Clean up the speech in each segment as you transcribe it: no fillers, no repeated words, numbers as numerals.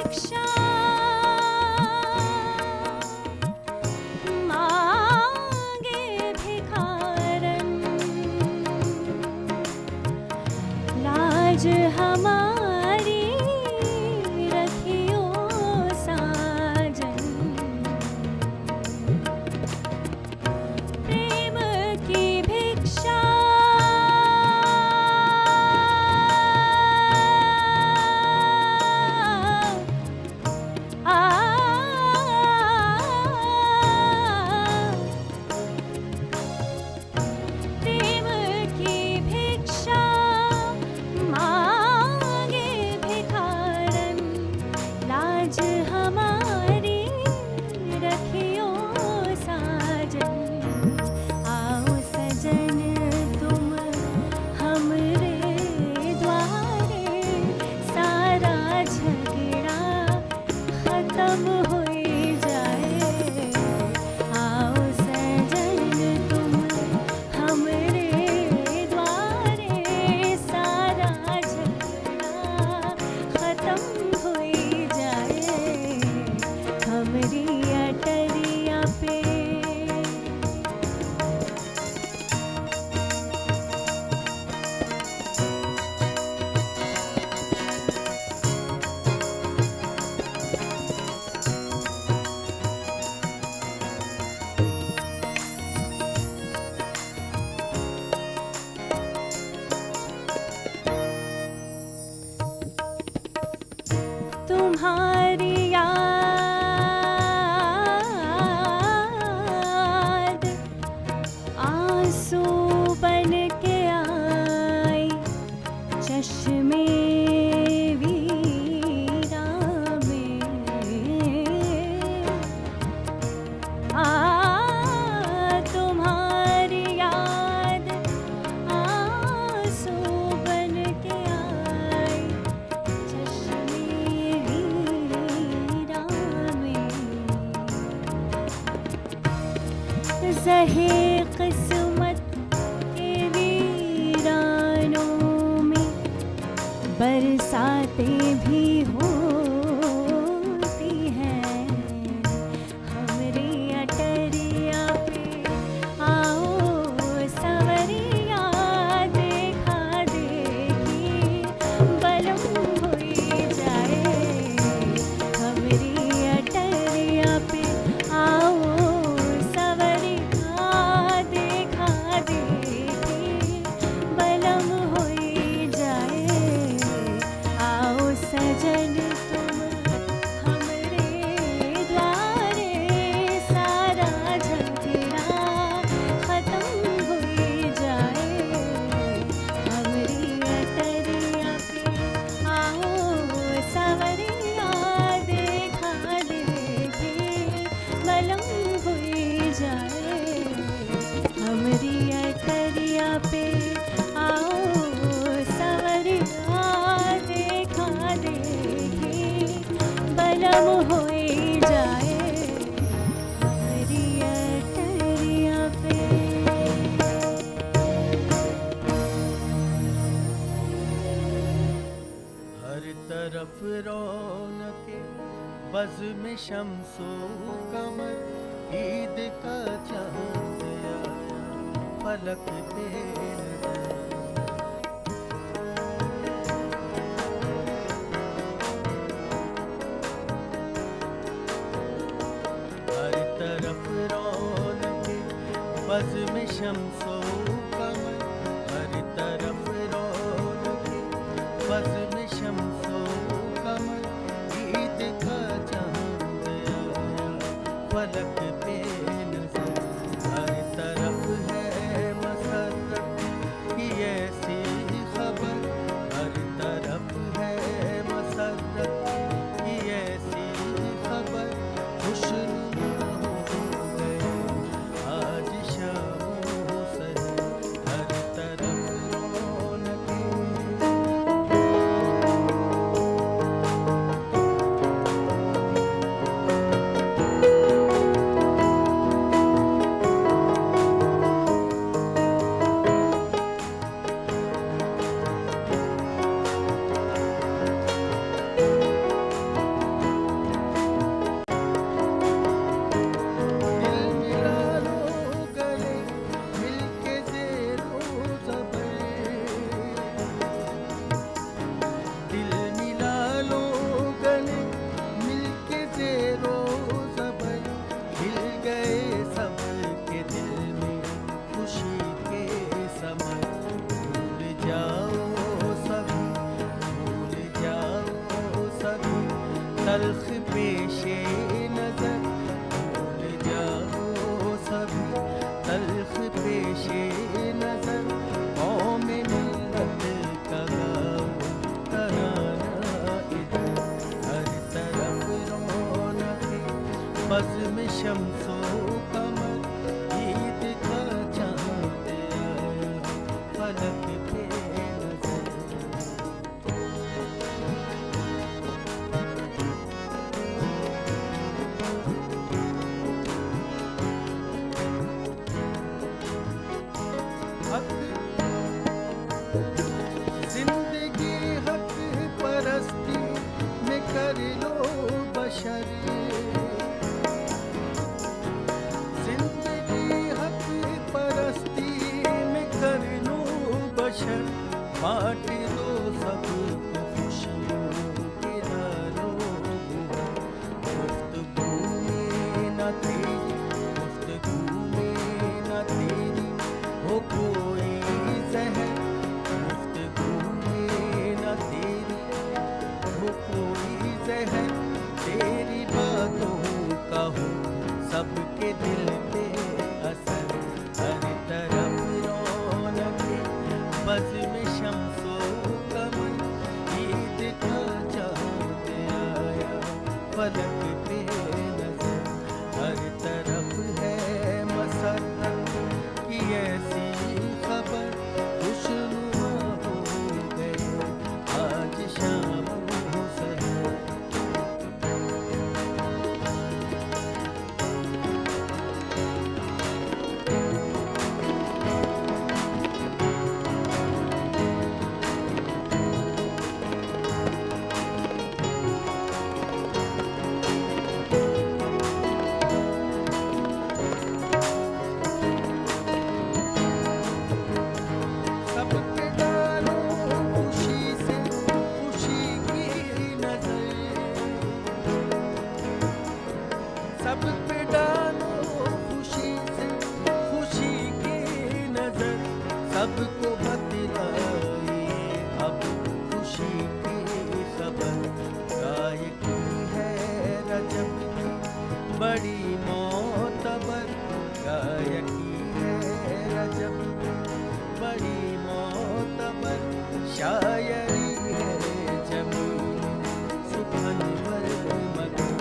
भिक्षा मांगे भिखारन, लाज हमारी रखियो साजन। प्रेम की भिक्षा प्रेम की भिक्षा मांगे भिखारन, लाज हमारी रखियो साजन। आओ सजन तुम हमरे द्वारे, सारा झगड़ा खत्म हो जाए। आओ सजन तुम हमरे द्वारे, सारा झगड़ा खत्म हो जाए। हमरी अटरिया पे तुम्हारी याद आंसू बन के आई, चश्मे वीरा में। तुम्हारी याद आंसू बन के आई, चश्मे वीरा में। ज़हे किस्मत के वीरानों में बरसातें भी होती हैं। हमरी अटरिया पे आओ सवरिया, देखा देखी बलम हुई जाए। हमरी अटरिया पे आओ सवरिया, देखा देखी बलम हुई जाए। आओ सजन तुम हमरे द्वारे, सारा झगड़ा खत्म हो जाए। हमरी अटरिया पे आओ सवरिया, देखा देखी बलम हो जाए। हमरी अटरिया पे आओ सवरिया, देखा देखी बलम हो जाए। हमरी अटरिया पे हर तरफ रौनके बज़्म शम्सो कमर, ईद का चांद आया फलक पे नज़र। हर तरफ रौनके बज़्म शम्सो कमर, हर तरफ रौनके बज़्म शम्सो कमर, ईद का चांद आया फलक पे नज़र। हर तरफ है मसरत की ऐसी खबर, हर तरफ है मसरत की ऐसी खबर। खुशनुमा हो गए आज शामों से, हर तरफ रौनके। तल्ख पेशे नजर भूल जाओ सभी तल्ख पेशे नजर कौम मिल्लत का गाओ तराना इधर हर तरफ रौनके बज़्म शम्सो कमर ईद का चांद आया फलक पे नजर हक जिंदगी हक परस्ती में कर लो बशर जिंदगी हक परस्ती में कर लो बशर बांट दो सबको खुशियों के दारो गुफ्तगू में न तेरी गुफ्तगू में न तेरी हो कोई जहर गुफ्तगू में न तेरी हो कोई जहर तेरी बातों का हो सबके दिल पे असर हर तरफ रौनके बज़्म शम्सो कमर ईद का चांद आया फलक पे नजर हर तरफ है मसरत की ऐसी खबर खुशनुमा हो गए आज शाम हो सहर सब पे डालो खुशी से खुशी की नजर सब पे डालो खुशी से खुशी की नजर सबको बतलाइए अब खुशी की खबर गायकी है रजब की बड़ी मोतबर गायकी है रजब की बड़ी मोतबर शायरी है जमीन सुखनवर मगर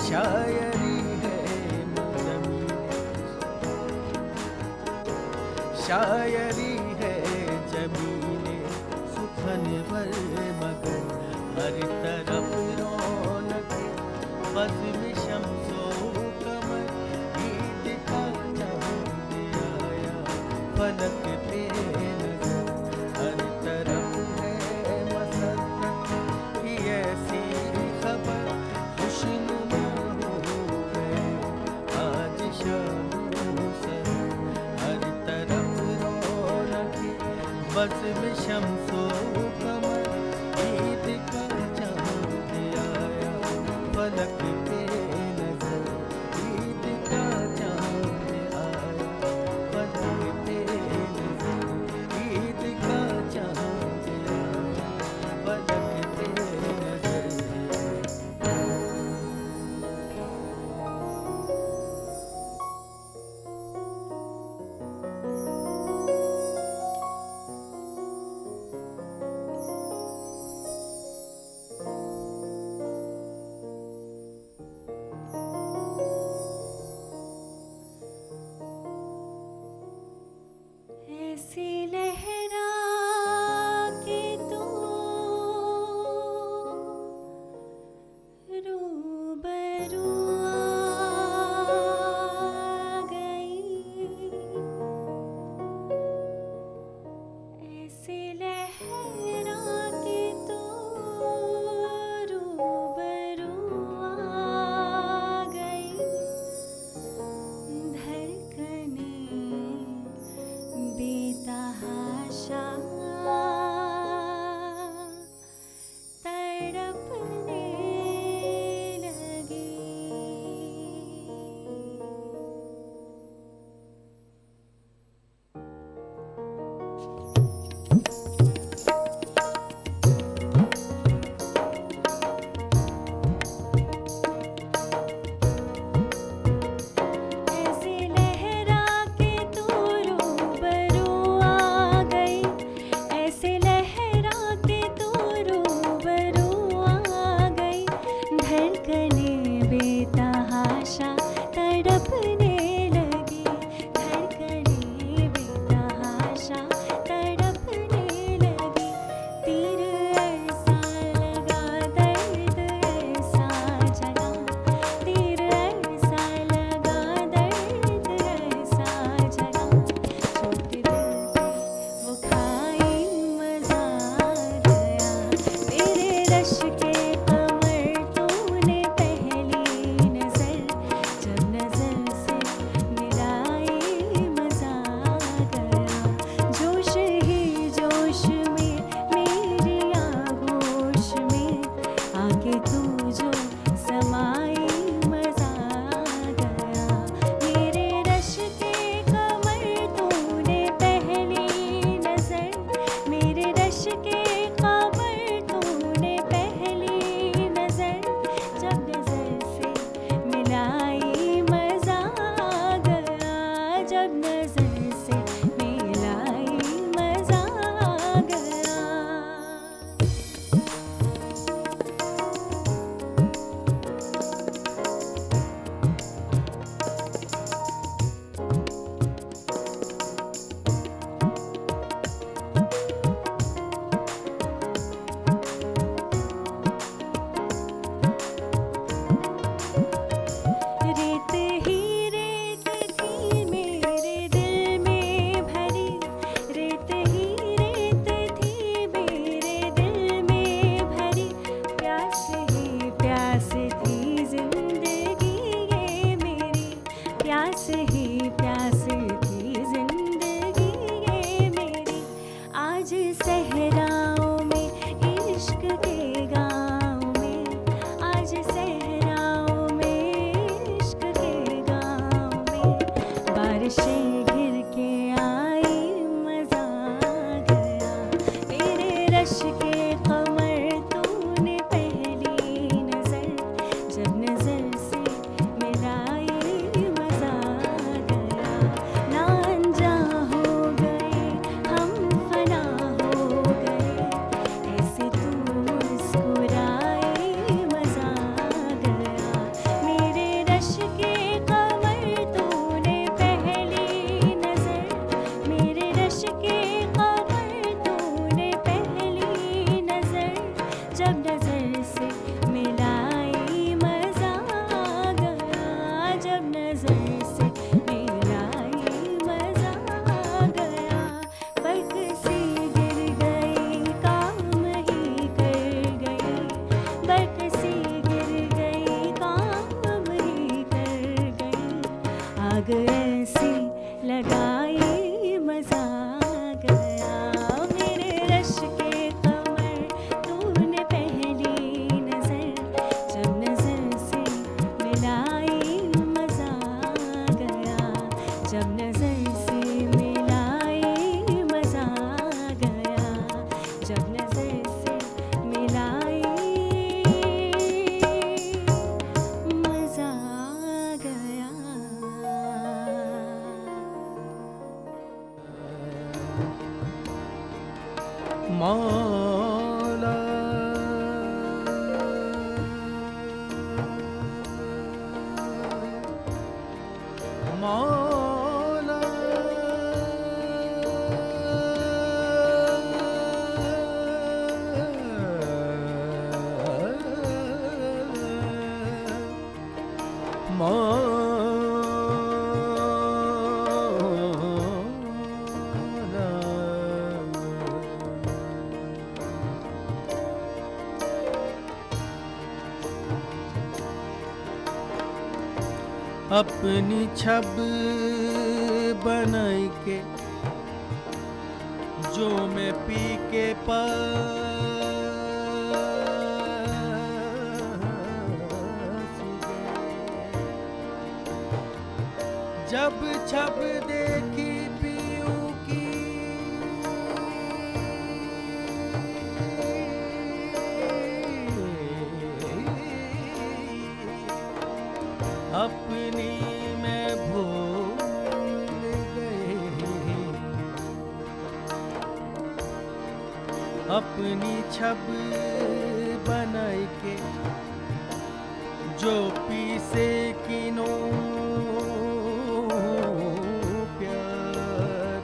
शायरी है जमीन शायरी है जमीन सुखनवर मगर हर तरफ रौनके बज़्म शम्सो कमर ईद का चांद आया फलक पे नजर हर तरफ है मसरत की ऐसी खबर खुशनुमा हो गए आज शाम हो सहर हर तरफ रौनके बज़्म शम्सो कमर ईद का चांद आया फलक पे नजर ईद का चांद आया फलक पे नजर ईद का चांद आया फलक पे नजर ऐसी लहरा के तू रूबरू आ गई ऐसी लहरा के तू रूबरू आ गई धड़कने बेतहाशा तड़पने लगी अपनी छब बनाई के जो मैं पी के पास गए। जब छब देखी पीऊ की अपनी मैं भूल गए। अपनी छब बनाई के जो पीसे किनो प्यार।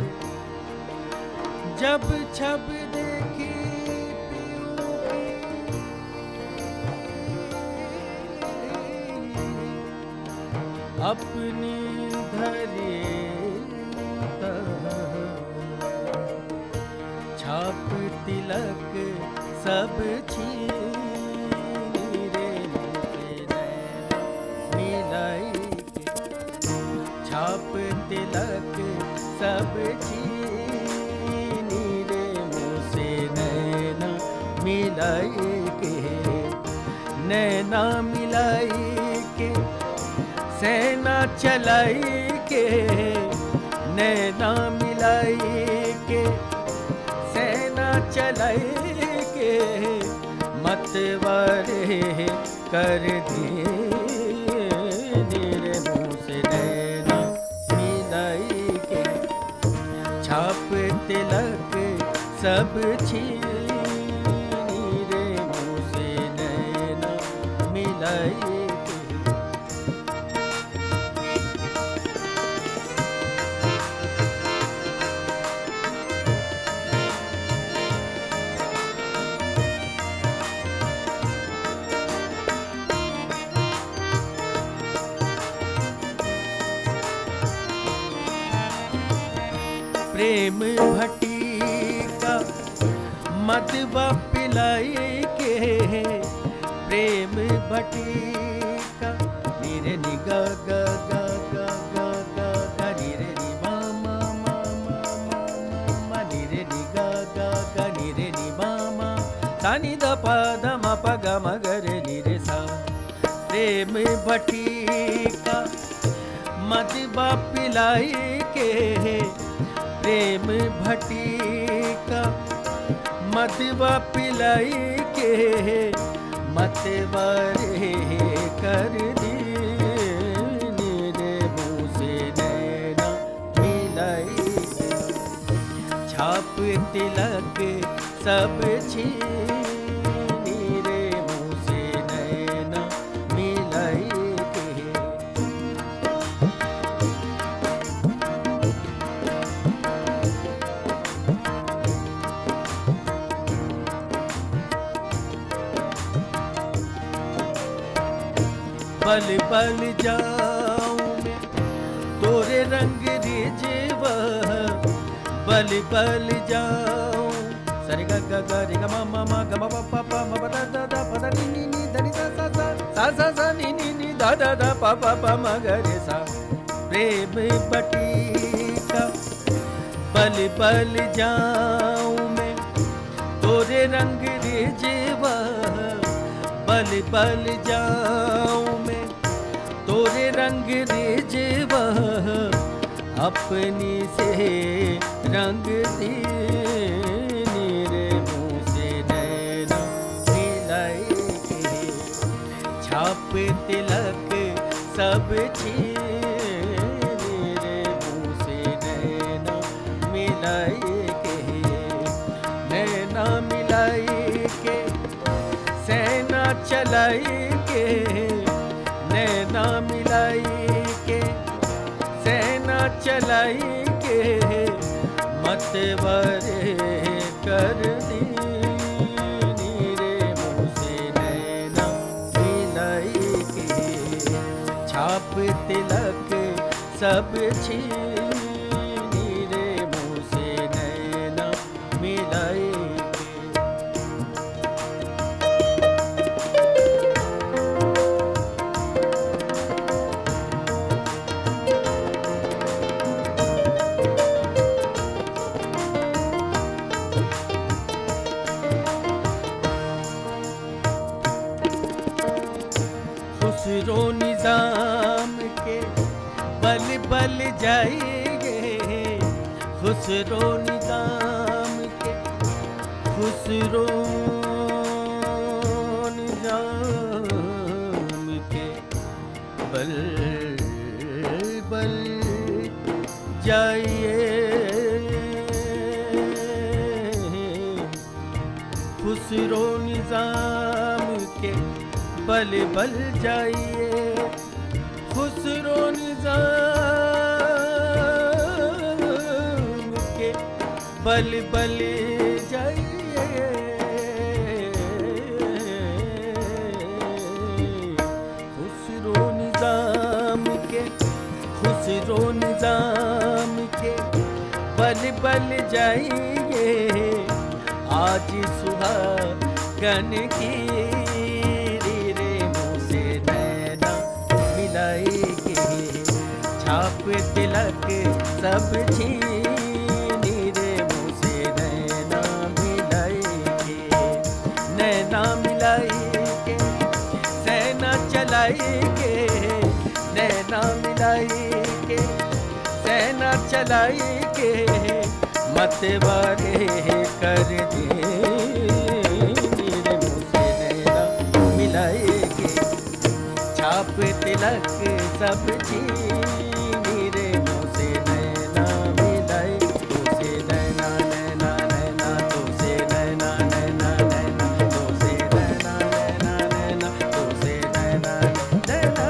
जब छब देखी पीऊ की अपनी धरे छाप तिलक सब छीन रे मुझसे नैना मिलाई के। छाप तिलक सब छीन रे मुझसे नैना मिलाई के। नैना मिलाई के सेना चलाई के। नैना मिलाई के सेना चलाई के। मतवारे कर दिए रे मुँह से नैना मिलाई के। छाप तिलक सब छीन रे मुँह से नैना मिलाई के। प्रेम भट्टी का मदवा पिलाई के। प्रेम भट्टी का नीरे नि गा गा गा गा गा गा गा नीरे नि मा मा मा मा मा मा नीरे नि गा गा गा नीरे नि मा मा सा नि द प द म प ग म ग रे नि रे सा। प्रेम भट्टी का मदवा पिलाई के। प्रेम भट्टी का मदवा पिलाई के। मतवारे कर दिए रे मुँह से नैना मिलाई के। छाप तिलक सब छीन रे मुँह से नैना मिलाई के। बल बल जाऊं मैं तोरे रंग रिजवा। बल बल जाऊं सरे ग ग ग रे ग म म म ग म प प प म प द द द प द नि नि नि ध नि सा सा सा सा सा सा नि नि नि ध ध ध प प प म ग रे सा। प्रेम भट्टी का बल बल जाऊं मैं तोरे रंग रिजवा। बल बल जाऊं मैं तोरे रंग रिजवा। अपनी से रंग दीनी रे मुँह से नैना मिलाई के। छाप तिलक सब छीन रे मुँह से नैना मिलाई के। नैना मिलाई के सेना चलाई के। नैना मिलाई के सेना चलाई के। मतवारे कर दीनी रे मुँह से नैना मिलाई के। छाप तिलक सब छीनी रे मुँह से नैना मिलाई के। खुसरो निजाम के बल बल जाएंगे, खुसरो निजाम के, खुसरो निजाम के बल बल जाइए, खुसरो निजाम के बल बल जाइए, खुसरो निजाम के बल बल जाइए, खुसरो निजाम के, खुसरो निजाम के बल बल जाइए, आज सुहागन की रे मुँह से नैना मिलाएंगे, छाप तिलक सब छीनी रे मुँह से नैना मिलाएंगे, नैना मिलाएंगे, सेना चलाएंगे, नैना मिलाएंगे, सेना चलाएंगे, मतवारे कर दे मेरे मुँह से नैना मिलाएंगे, छाप तिलक सब छीनी रे मुँह से नैना मिलाए, तो से नैना नैना नैना, तो से नैना नैना नैना, तो से नैना नैना नैना, तो से नैना नैना,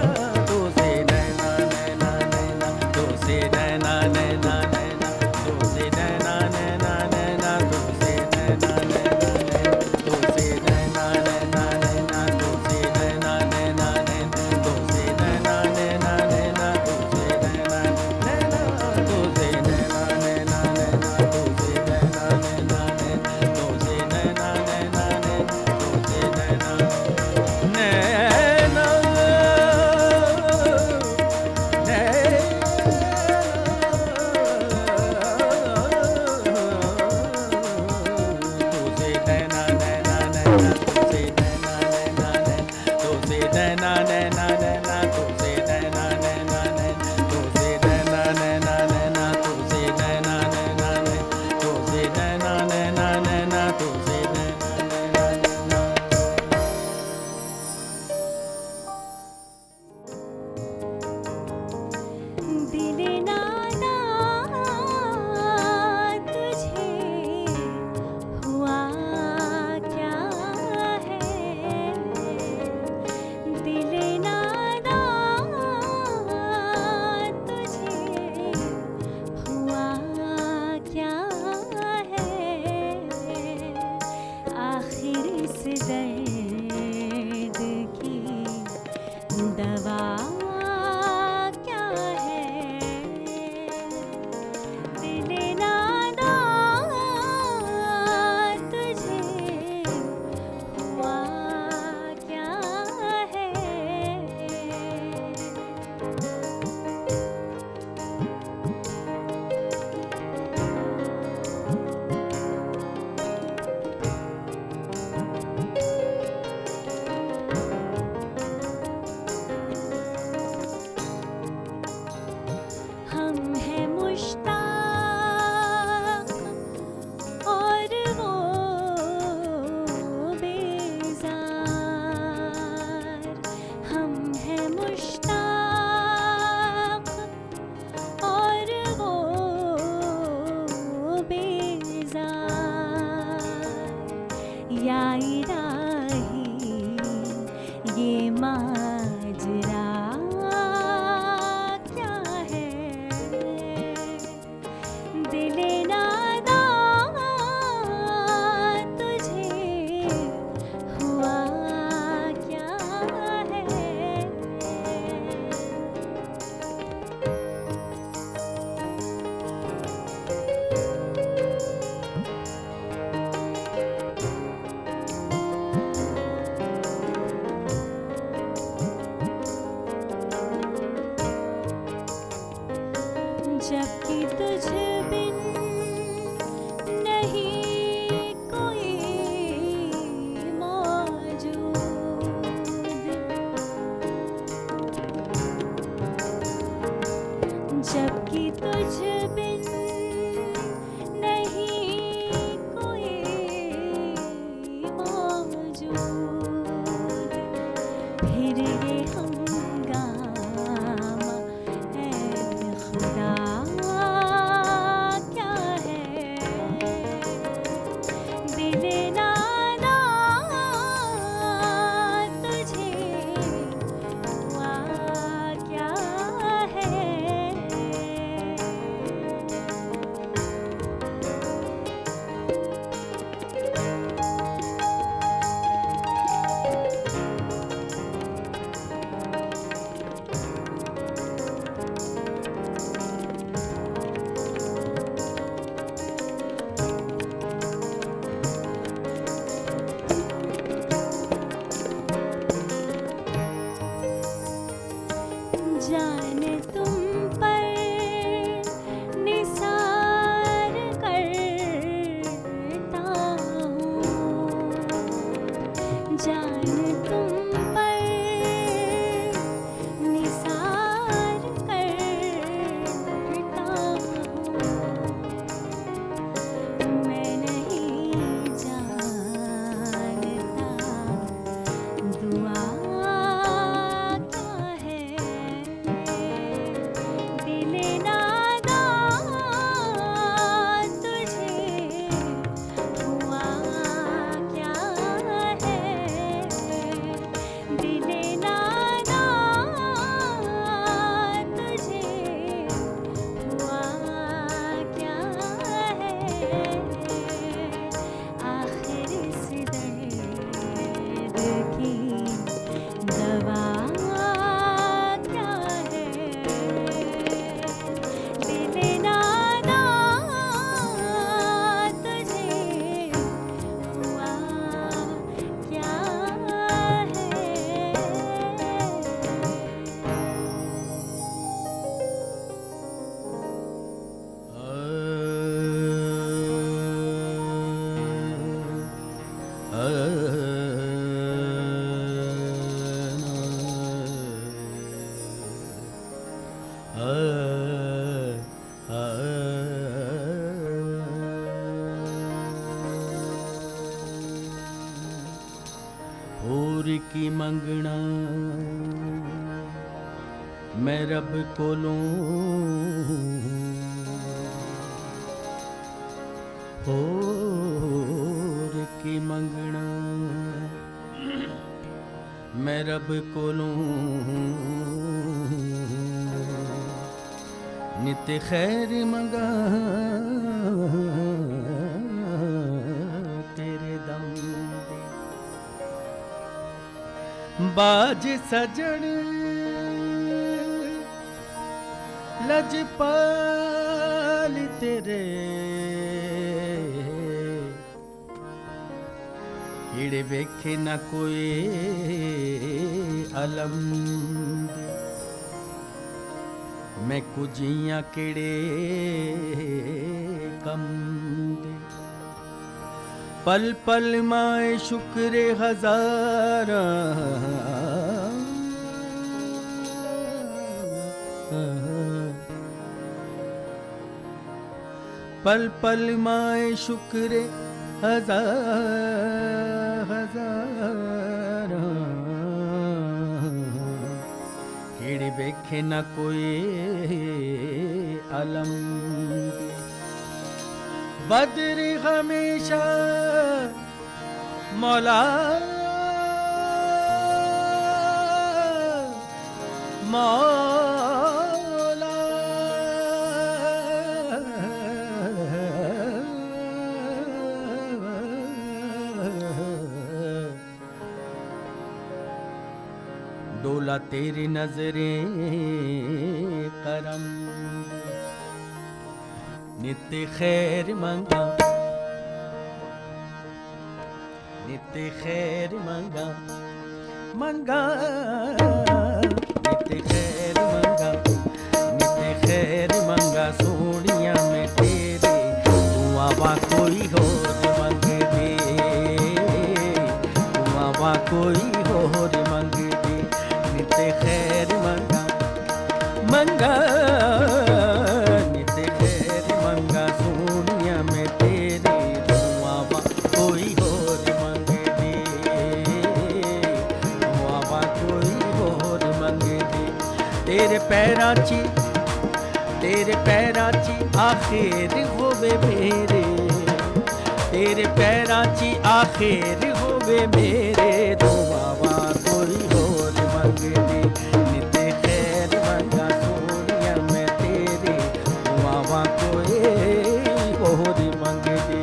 तो से नैना नैना नैना, तो से नैना नैना नैना, तो से नैना नैना नैना, तो से नैना नैना नैना, तो से नैना नैना नैना, तो से नैना नैना नैना, तो से नैना नैना नैना, तो वजूद फिर ये हंगामा ऐ खुदा क्या है दिल नादा तुझे हुआ क्या है जाने तुम पर निसार करता हूँ जाने तुम पर निसार करता हूँ मैं नहीं जानता दुआ क्या है दिल नादा तुझे हुआ क्या है दिल नादा तुझे हुआ क्या है आखिर इस दर्द की दवा क्या है दिल नादा तुझे हुआ क्या होर की मंगना मैं रब कोलों होर की मंगना मैं रब कोलों नित खैर मंगा तेरे दम दे बाज सजन लजपाल तेरे किड़े वेखे ना कोई अलम दे मैं कुजियां किड़े कम दे पल पल माए शुक्र हजारा पल पल माए शुक्र हजारा किड़े वेखे ना कोई अलम बद्र हमेशा मौला मौला डोला तेरी नजरें करम नित्य खैर मंगा नित्य खैर मंगा मंगा नित्य खैर मंगा नित्य खैर मंगा सोनिया में तेरे तू आवा कोई होर मंग दे तू आवा कोई होर मंग दे नित्य खैर मंगा मंगा नित्य खैर मंगा सोनिया में तेरे तू आवा कोई होर मंग दे तेरे पैरां ची आखिर होवे मेरे, तेरे पैरां ची आखिर होवे मेरे, दुआवा कोई होर मंगदी निते खैर मंगा सोनिया मैं तेरे, दुआवा कोई होर मंगदी,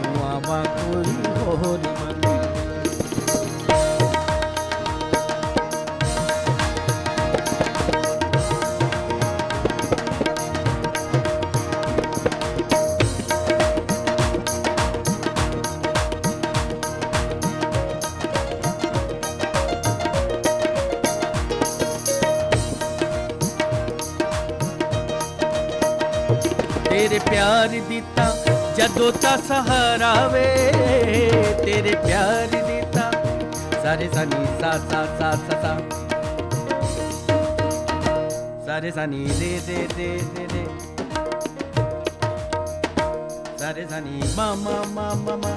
दुआवा कोई होर मंगदी। तेरे प्यार दिता जदों ता सहारा वे, तेरे प्यार दिता सारे सनी सा सा सा सा सा, सारे सनी रे रे रे रे रे, सारे सनी मा मा मा मा मा,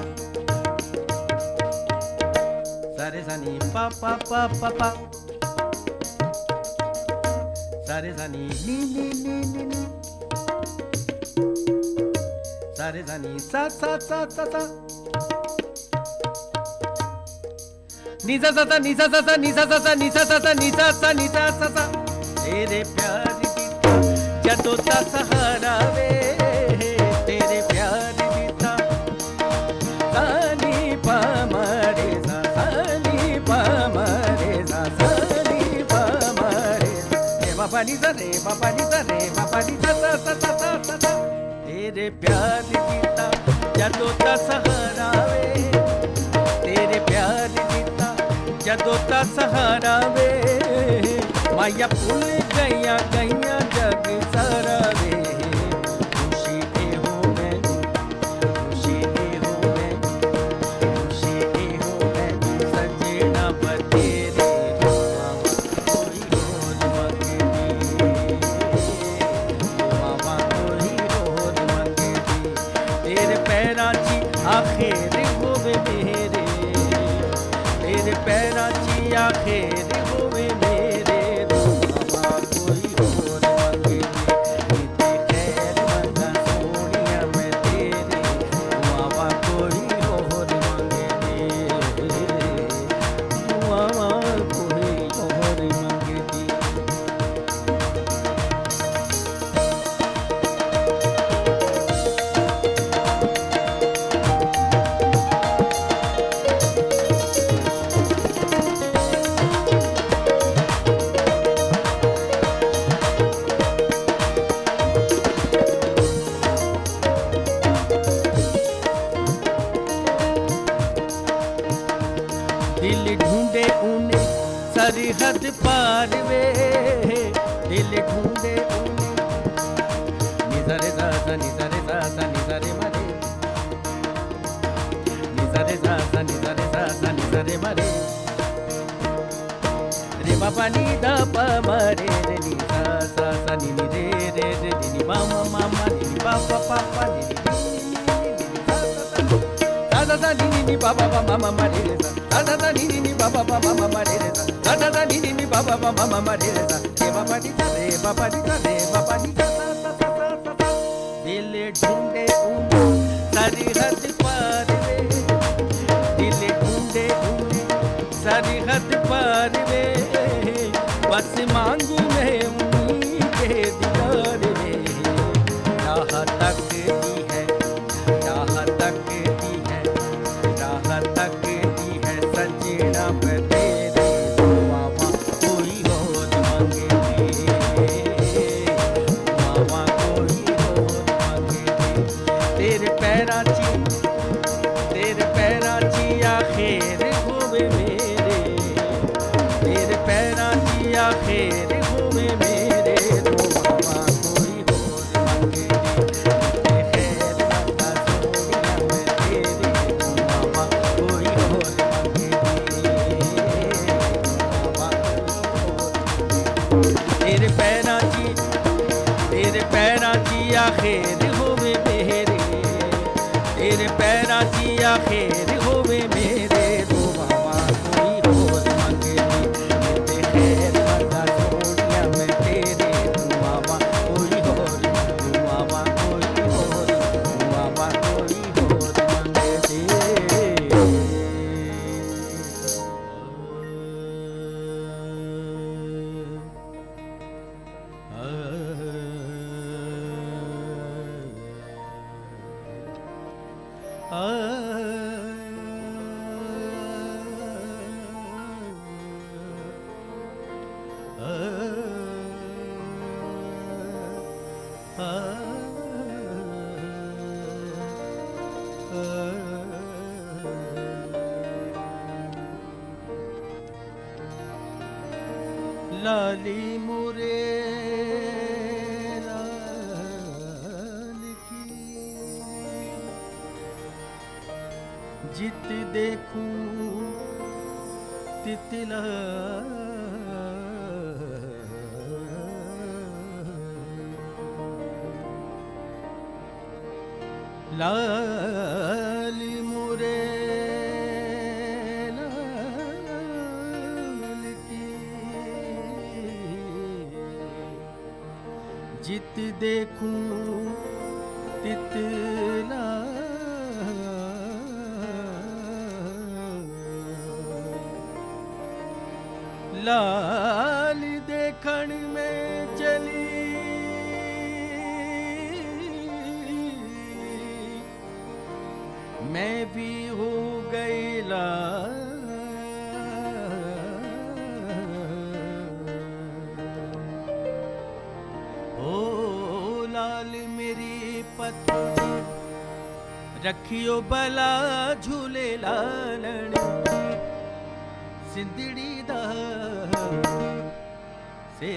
सारे सनी पा पा पा पा पा, सारे सनी नी नी नी नी नी, सारे सनी सा सा सा सा सा, नी सा सा सा नी सा सा सा नी सा सा सा नी सा सा सा नी सा सा नी सा सा सा। तेरे प्यार दिता जदों ता सहारा वे, तेरे प्यार दिता सानी पा मारे सा, सानी पा मारे सा, सानी पा मारे सा, रे बाबा नी सा रे बाबा नी सा रे बाबा नी सा सा सा सा सा सा सा। तेरे प्यार दिता जदों ता सहारा वे, तेरे प्यार दिता जदों ता सहारा वे, माया भुल गईया गईया जग सारा वे, खुशी ए हो मैनू, खुशी ए हो मैनू, खुशी ए हो मैनू सजना बतेरे, कोई होर मंगदी, दुआवां कोई होर मंगदी, तेरे पैरां ची आखिर होवे मेरे, तेरे पैरां ची आखिर होवे मेरे, दुआवां कोई होर मंगदी निते खैर मंगा सोनिया मैं तेरे, दुआवां कोई होर मंगदी, दुआवां कोई होर मंगदी। दिल ढूंढे उने सरहद पार वे, दिल ढूंढे उने निजरे सा सा निजरे सा सा निजरे मरे, निजरे सा सा निजरे सा सा निजरे मरे, रे बाबा नी दा पा मरे रे नी सा सा सा नी नी रे रे रे नी मा मा मा मा नी नी पा पा पा पा नी नी सा सा नी नी पा पा पा मा मा मा रे रे सा, सा सा नी नी पा पा पा मा मा मा रे रे सा, सा सा नी नी पा पा पा मा मा मा रे रे सा, रे बाबा नी सा रे बाबा नी सा रे बाबा नी सा सा सा सा सा सा। दिल ढूंढे उने सरहद पार वे, दिल ढूंढे उने सरहद पार वे, बस मांगू मैं उन्हीं के दीदार वे, राह तकती है, राह तकती है, राह तकती है सजना पे तेरे, दुआवां कोई होर मंगदी, लाली मुरे लाल की, जित देखूं तितला लाली मुरे लाल की, जित देखूं तितला लाल देखण में चली मैं भी हो गई लाल। ओ लाल मेरी पत्नी रखियो भला झूले लालण, सिंधड़ी दा से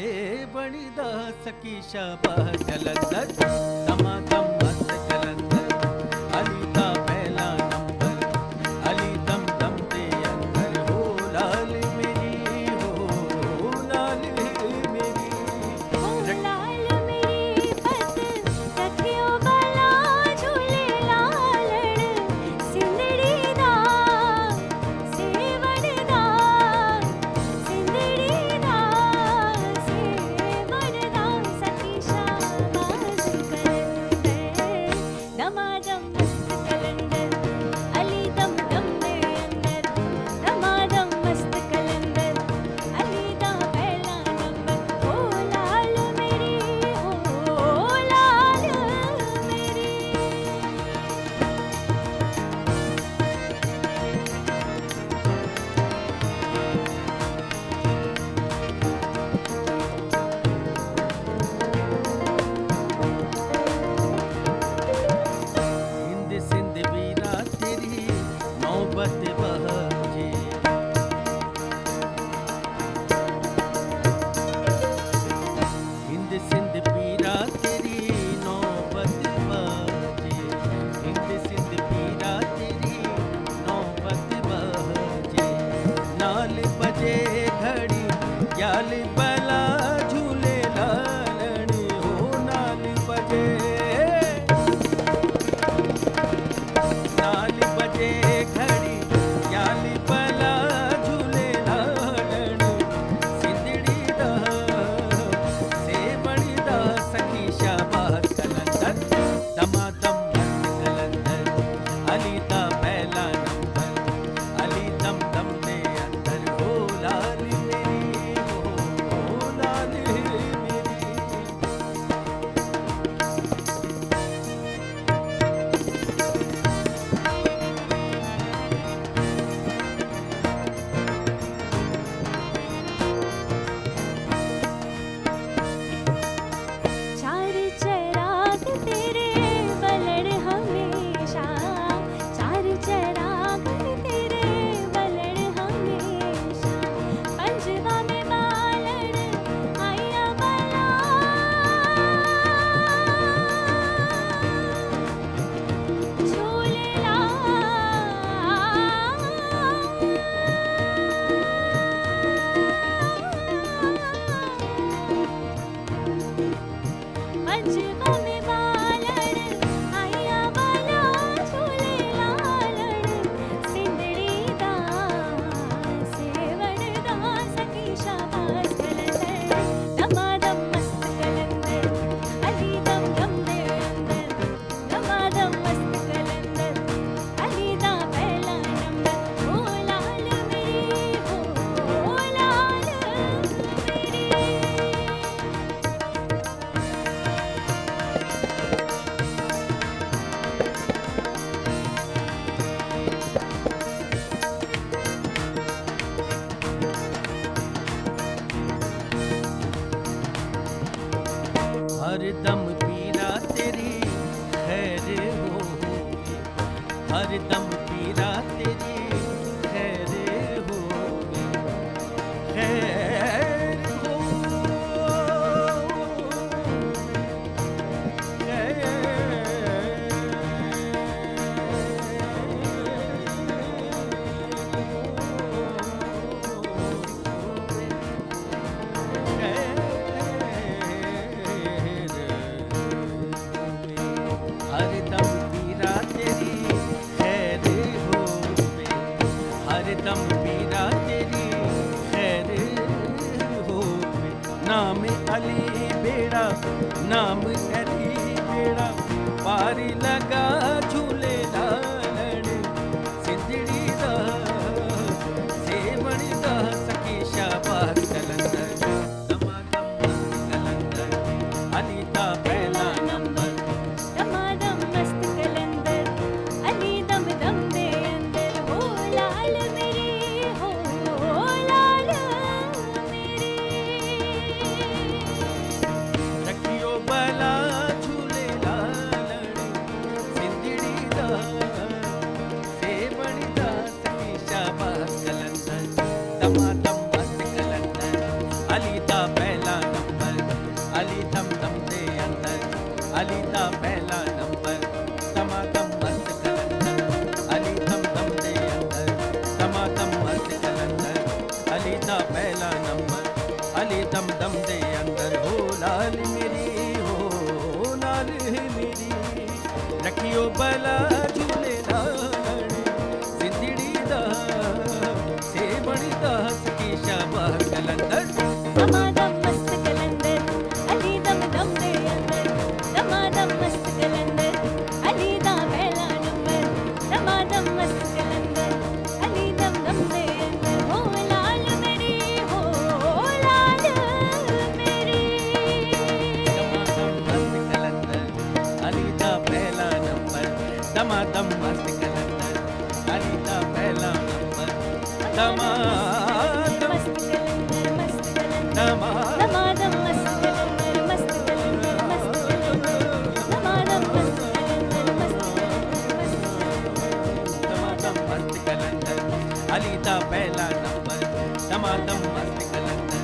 बणी दा सकी शाबाश जलंधर, दमादम मस्त कलंदर, अली दा पहला नंबर, अली दम दम दे अंदर। हो लाल मेरी, हो लाल मेरी, ओ लाल मेरी पत रखियो भला झूले लालण, सिंधड़ी दा सेवण दा, सिंधड़ी दा सेवण दा, सखी शाबाश कलंदर, दमादम मस्त कलंदर, अली दम दम दे अंदर, दमादम मस्त कलंदर, अली दा पहला नंबर। ओ लाल मेरी, ओ लाल मेरी। हिंद सिंध वीरा तेरी नौबत बहजे, हिंद सिंध पीरा तेरी नौबत बहजे, हिंद सिंध पीरा तेरी नौबत बहजे। नाल बजे घड़ी याल बला झूले लालण, हो नाल बजे नाल बजे घड़ी याल बला झूले लालण, सिंधड़ी दा सेवण दा सखी शाबाश कलंदर, दमादम मस्त कलंदर, अली दा पहला नंबर, अली दम दम दे अंदर। हो लाल मेरी, हो लाल मेरी, चार चराग तेरे वलड़ हमेशा, चार चराग तेरे वलड़ हमेशा, पंजवा में बालड़ आया बला, झूले पंजवा में बालड़ आया बला, झूले लालण, सिंधड़ी दा सेवण दा, सखी शाबाश कलंदर, दमादम मस्त कलंदर, अली दम दम दे अंदर, दमादम मस्त कलंदर, अली दा पहला नंबर। ओ लाल मेरी, ओ लाल मेरी। हर दम पीरा तेरी खैर हो, हर दम पीरा तेरी खैर हो, खैर हो पीरा तेरी खैर होवे नाम अली बेड़ा नाम अली बेड़ा पारी लगा झूले लालण सिंधड़ी दा सेवण दा सखी शाबाश कलंदर दमादम कलंदर अली दा पहला नंबर दमादम मस्त कलंदर अली दम दम दे अंदर हो लाल मेरे हो लाल मेरे रखियो बला झूले लालण सिंधड़ी दा सेवण दा सखी शाबाश कलंदर दमादम मस्त कलंदर अली दा पहला नंबर अली दम दम दे अंदर अली दा पहला नंबर दमादम मस्त कलंदर अली दम दम दे अंदर दमादम मस्त कलंदर अली दा पहला नंबर अली दम दम दे अंदर हो लाल मेरी हो लाल मेरी रखियो बला झूले लालण सिंधड़ी दा सेवण दा सखी शाबाश कलंदर दमादम मस्त कलंदर अली दम दम दे अंदर दमादम मस्त कलंदर अली दा पहला नंबर दमादम मस्त कलंदर अली दम दम दे अंदर हो लाल मेरी हो लाल मेरी दमादम मस्त कलंदर अली दा पहला नंबर दमादम मस्त कलंदर मस्त कलंदर दमादम दमादम मस्त कलंदर मस्त कलंदर मस्त कलंदर दमादम मस्त कलंदर मस्त कलंदर दमादम मस्त कलंदर अली दा पहला नंबर दमादम मस्त कलंदर